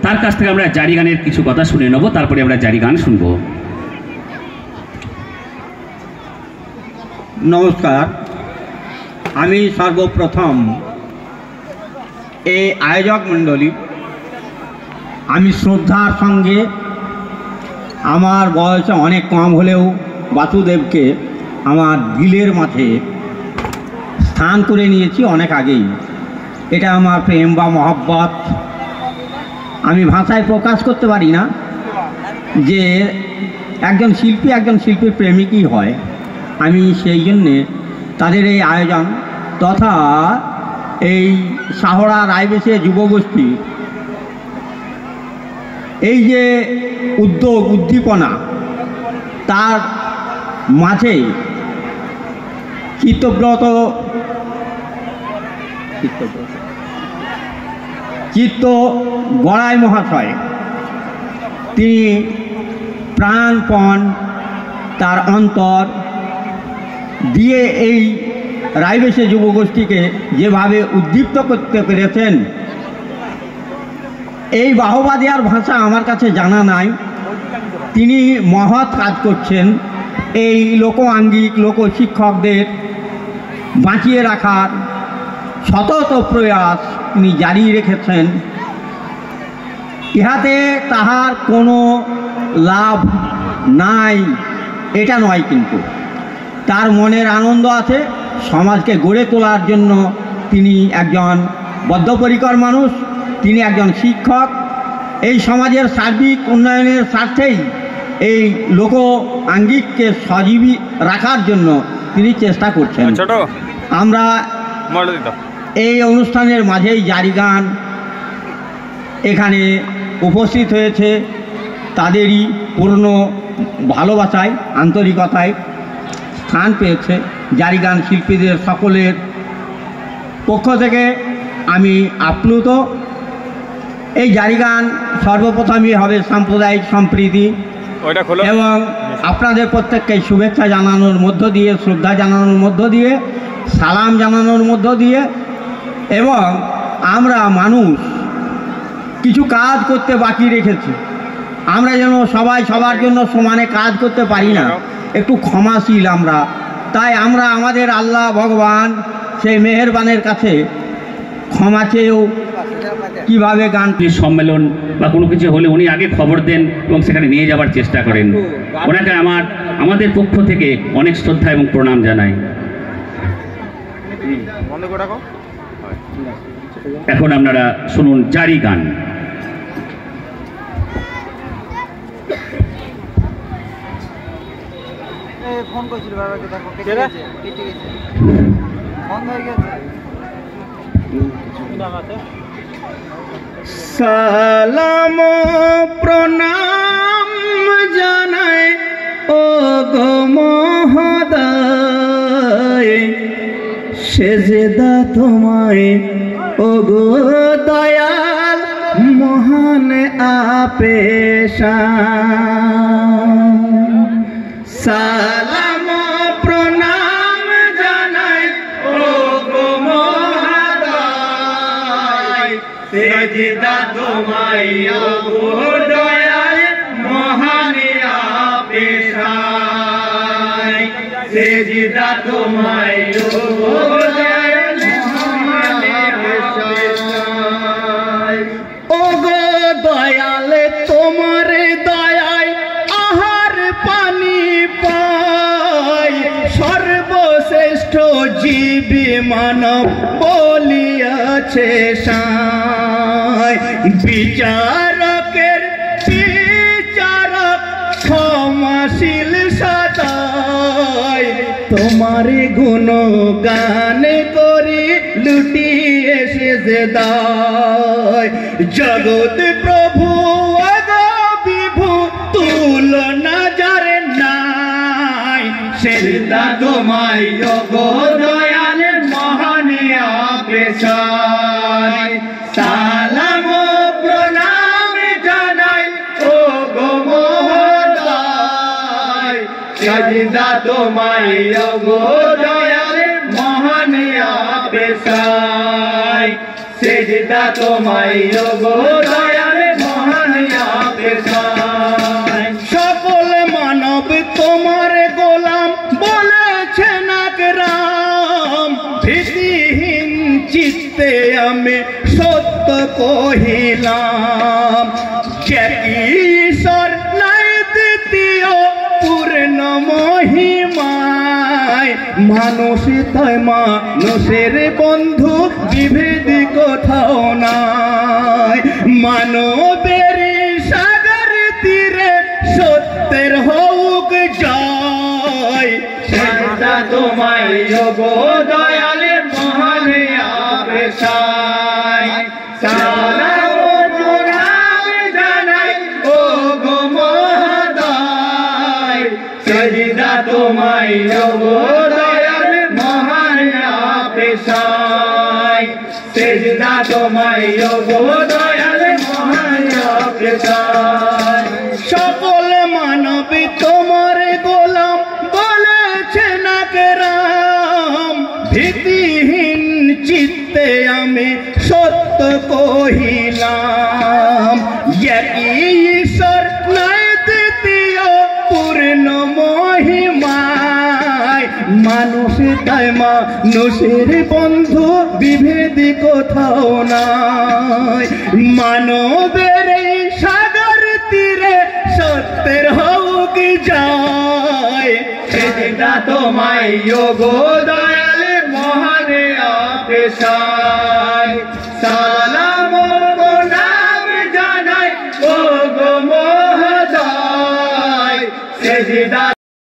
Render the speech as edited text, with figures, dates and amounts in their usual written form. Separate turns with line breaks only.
তার কাছ থেকে আমরা জারি গানের কিছু কথা শুনে নেব, তারপরে আমরা জারি গান শুনবো।
নমস্কার, আমি সর্বপ্রথম এই আয়োজক মণ্ডলী, আমি শ্রদ্ধার সঙ্গে আমার বয়সে অনেক কম হলেও বাসুদেবকে আমার দিলের মাঝে স্থান করে নিয়েছি অনেক আগেই। এটা আমার প্রেম বা মহব্বত, আমি ভাষায় প্রকাশ করতে পারি না যে একজন শিল্পীর প্রেমিকই হয়। আমি সেই জন্যে তাদের এই আয়োজন তথা এই সাহরা রায়বেশে যুবগোষ্ঠী এই যে উদ্যোগ উদ্দীপনা, তার মাঝে চিত্ত গড়াই মহাশয়, তিনি প্রাণপণ তার অন্তর দিয়ে এই রায়বেশে যুবগোষ্ঠীকে যেভাবে উদ্দীপ্ত করতে পেরেছেন, এই বাহবা দেওয়ার ভাষা আমার কাছে জানা নাই। তিনি মহৎ কাজ করছেন, এই লোকাঙ্গিক লোকশিক্ষকদের বাঁচিয়ে রাখার সতত প্রয়াস তিনি জারি রেখেছেন। ইহাতে তাহার কোনো লাভ নাই এটা নয়, কিন্তু তার মনের আনন্দ আছে। সমাজকে গড়ে তোলার জন্য তিনি একজন বদ্ধপরিকর মানুষ, তিনি একজন শিক্ষক। এই সমাজের সার্বিক উন্নয়নের স্বার্থেই এই লোক আঙ্গিককে সজীবী রাখার জন্য তিনি চেষ্টা করছেন। আমরা এই অনুষ্ঠানের মাঝেই জারি গান এখানে উপস্থিত হয়েছে, তাদেরই পূর্ণ ভালোবাসায় আন্তরিকতায় স্থান পেয়েছে। জারি গান শিল্পীদের সকলের পক্ষ থেকে আমি আপ্লুত। এই জারি গান সর্বপ্রথমই হবে সাম্প্রদায়িক সম্প্রীতি এবং আপনাদের প্রত্যেককে শুভেচ্ছা জানানোর মধ্য দিয়ে, শ্রদ্ধা জানানোর মধ্য দিয়ে, সালাম জানানোর মধ্য দিয়ে, এবং আমরা মানুষ কিছু কাজ করতে বাকি রেখেছি। আমরা যেন সবাই সবার জন্য সমানে কাজ করতে পারি না, একটু ক্ষমাশীল আমরা। তাই আমরা আমাদের আল্লাহ ভগবান সেই মেহেরবানের কাছে ক্ষমা চেয়েও কীভাবে গান
সম্মেলন বা কোনো কিছু হলে উনি আগে খবর দেন এবং সেখানে নিয়ে যাবার চেষ্টা করেন। ওনাকে আমাদের পক্ষ থেকে অনেক শ্রদ্ধা এবং প্রণাম জানাই। এখন আপনারা শুনুন জারি গান।
ফোন করছিল বাবাকে, দেখো কেটে গেছে বন্ধ হয়ে গেছে।
সালাম প্রণাম জানাই ও গো মহোদয়, সেজদা তোমায় ও গো দয়াল মহান আপেশা। সালাম প্রণাম জানাই ও গো মহোদয়, সেজদা তোমায় ও গো দয়াল মহান আপেশা। সেজদা তোমায় ও গো দয়াল মহান আপেশা। ও গো দয়াল তোমার দয়ায় আহার পানি পাই, সর্বশ্রেষ্ঠ জীবী মানব বলিয়াছে সাই। বিচারকের বিচারক ক্ষমাশীল সদাই, তোমার গুণগান করি লুটিয়ে সেজদায়। জগৎ প্রভু বিভু তুলনা যার নাই, সেজদা তোমায় ও গো দয়াল মহান আপেশায়। সালাম প্রণাম জানাই ও গো মহোদয়, সেজদা তোমায় ও গো দয়াল মহান আপেশায়। সেজদা তোমায় ও গো দয়াল
সকল মানব তোমার গোলাম বলেছে নাক রাম, ভীতিহীন চিত্তে আমি সত্য কহিলাম। ঈশ্বর নাই দ্বিতীয় পূর্ণ মহিমায়, মানুষ তাই মানুষের বন্ধু, বিভেদ কোথাও নাই। মানবের সাগর তীরে সত্যের হোক জয়, সেটা তোমায় গো দয়াল মহান আবেশাই। সালাম প্রণাম জানাই ও গো মহোদয়, সেজদা তোমায় গো দয়াল মহান আবেশাই। সেজদা তোমায় গো দয়াল মহান আবেশাই। সকল মানব তোমার গোলাম বলেছে নাক রাম, ভীতিহীন চিত্তে আমি সত্য কহিলাম। ঈশ্বর নাই দ্বিতীয় পূর্ণ মহিমায়, মানুষ তাই মানুষের বন্ধু, বিভেদ কোথাও নাই। মানবের সাগর তীরে সত্যের হোক জয়, সেটা তোমায় গো দয়াল মহান আবেশাই।